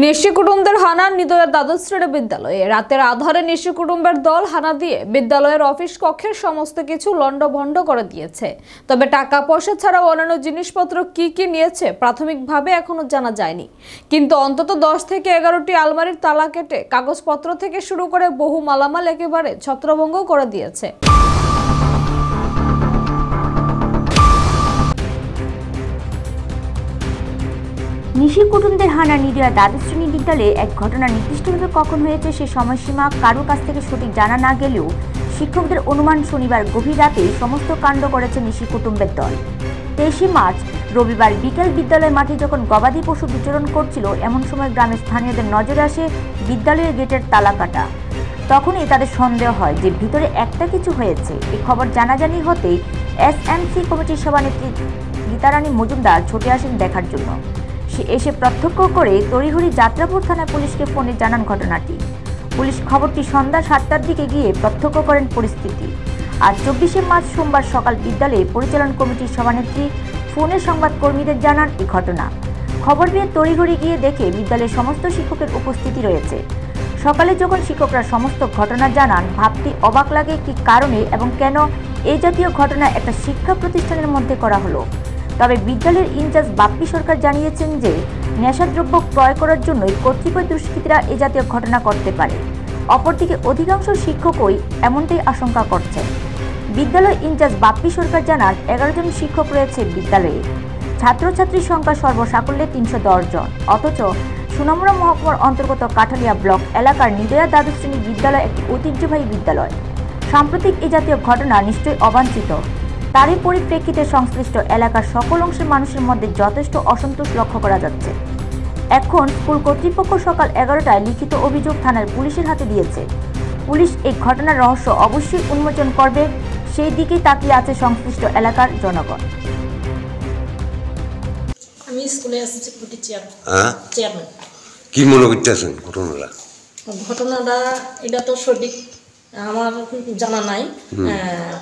নিশি কুটুম্বদের হানা নিদয়ের দ্বাদশ শ্রেণী বিদ্যালয়ে রাতের আধারে নিশি কুটুম্বের দল হানা দিয়ে বিদ্যালয়ের অফিস কক্ষের সমস্ত কিছু লন্ডভন্ড করে দিয়েছে। তবে টাকা পয়সা ছাড়াও অন্যান্য জিনিসপত্র কি নিয়েছে প্রাথমিকভাবে এখনো জানা যায়নি, কিন্তু অন্তত 10 থেকে 11টি আলমারির তালা কেটে কাগজপত্র থেকে শুরু করে বহু মালামাল একেবারে ছত্রভঙ্গ করে দিয়েছে। নিশি কুটুম্বদের হানা নিদয়া দ্বাদশ শ্রেণী বিদ্যালয়ে এক ঘটনা নির্দিষ্টভাবে কখন হয়েছে সে সময়সীমা কারো কাছ থেকে সঠিক জানা না গেলেও শিক্ষকদের অনুমান শনিবার গভীর রাতে সমস্ত কাণ্ড করেছে নিশি কুটুম্বের দল। 23 মার্চ রবিবার বিকেল বিদ্যালয় মাঠে যখন গবাদি পশু বিচরণ করছিল এমন সময় গ্রামের স্থানীয়দের নজরে আসে বিদ্যালয়ের গেটের তালা কাটা। তখনই তাদের সন্দেহ হয় যে ভিতরে একটা কিছু হয়েছে। এই খবর জানাজানি হতেই এসএমসি কমিটির সভানেত্রী গীতারানী মজুমদার ছুটে আসেন দেখার জন্য। সে এসে প্রত্যক্ষ করে তড়িঘড়ি যাত্রাপুর থানায় পুলিশকে ফোনে জানান ঘটনাটি। পুলিশ খবরটি সন্ধ্যা 7টার দিকে গিয়ে প্রত্যক্ষ করেন পরিস্থিতি। আর 24 মার্চ সোমবার সকাল বিদ্যালয়ে পরিচালন কমিটির সভানেত্রী ফোনে সংবাদকর্মীদের জানান এই ঘটনা। খবর পেয়ে তড়িঘড়ি গিয়ে দেখে বিদ্যালয়ের সমস্ত শিক্ষকের উপস্থিতি রয়েছে। সকালে যখন শিক্ষকরা সমস্ত ঘটনা জানান ভাবতে অবাক লাগে কি কারণে এবং কেন এই জাতীয় ঘটনা একটা শিক্ষা প্রতিষ্ঠানের মধ্যে করা হলো। তবে বিদ্যালয়ের ইনচার্জ বাপ্পি সরকার জানিয়েছেন যে নেশাদ্রব্য ক্রয় করার জন্যই কতিপয় দুষ্কৃতীরা এ জাতীয় ঘটনা করতে পারে। অপরদিকে অধিকাংশ শিক্ষকই এমনটাই আশঙ্কা করছেন। বিদ্যালয় ইনচার্জ বাপ্পি সরকার জানান 11 জন শিক্ষক রয়েছে বিদ্যালয়ে। ছাত্রছাত্রীর সংখ্যা সর্বসাকুল্যে 310 জন। অথচ সুনামুড়া মহকুমার অন্তর্গত কাঠালিয়া ব্লক এলাকার নিদয়া দ্বাদশ শ্রেণী বিদ্যালয় একটি ঐতিহ্যবাহী বিদ্যালয়। সাম্প্রতিক এ জাতীয় ঘটনা নিশ্চয়ই অবাঞ্ছিত। তারই পরিপ্রেক্ষিতে সংশ্লিষ্ট এলাকার সকল অংশের মানুষের মধ্যে যথেষ্ট অসন্তোষ লক্ষ্য করা যাচ্ছে। এখন স্কুল কর্তৃপক্ষ সকাল 11টায় লিখিত অভিযোগ থানার পুলিশের হাতে দিয়েছে। পুলিশ এই ঘটনার রহস্য অবশ্যই উন্মোচন করবে, সেই দিকেই তাকিয়ে আছে সংশ্লিষ্ট এলাকার জনগণ। আমি স্কুলে আসছি সিকিউরিটি চেয়ারম্যান। কি মনে করতেছেন ঘটনাটা এটা তো সঠিক আমার জানা নাই।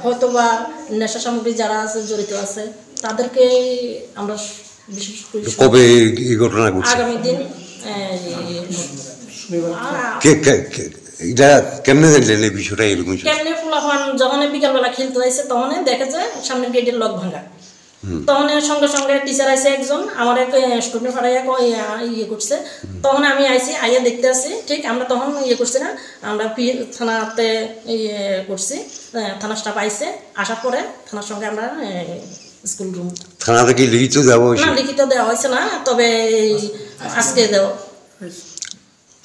হয়তো বা নেশা সামগ্রী যারা আছে জড়িত আছে তাদেরকে আমরা বিশেষ করে কবে এই ঘটনা ঘটছে? আগামী দিন এটা কেমনে জানলেন এই বিষয়টা এরকম? কেমনে ফুলাফান যখন বিকালবেলা খেলতে আসছে তখন দেখে যে সামনের গেটের লক ভাঙা। তখন সঙ্গে সঙ্গে টিচার আইসে একজন আমার এক স্টুডেন্ট পাড়াইয়া ইয়ে করছে। তখন আমি আইসি আইয়া দেখতে আসি, ঠিক আমরা তখন ইয়ে করছি না, আমরা থানাতে ইয়ে করছি, থানা স্টাফ আইসে আসার পরে থানার সঙ্গে আমরা স্কুল রুম থানা থেকে লিখিত দেওয়া হয়েছে? না, লিখিত দেওয়া হয়েছে না, তবে আজকে দেওয়া।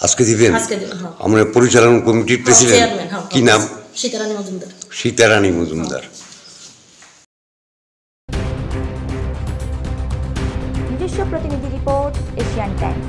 আজকে দিবেন? আজকে দেব। আমরা পরিচালন কমিটির প্রেসিডেন্ট, কি নাম? সীতারানী মজুমদার। সীতারানী মজুমদার। নিজস্ব প্রতিনিধি রিপোর্ট, এশিয়ান টাইমস।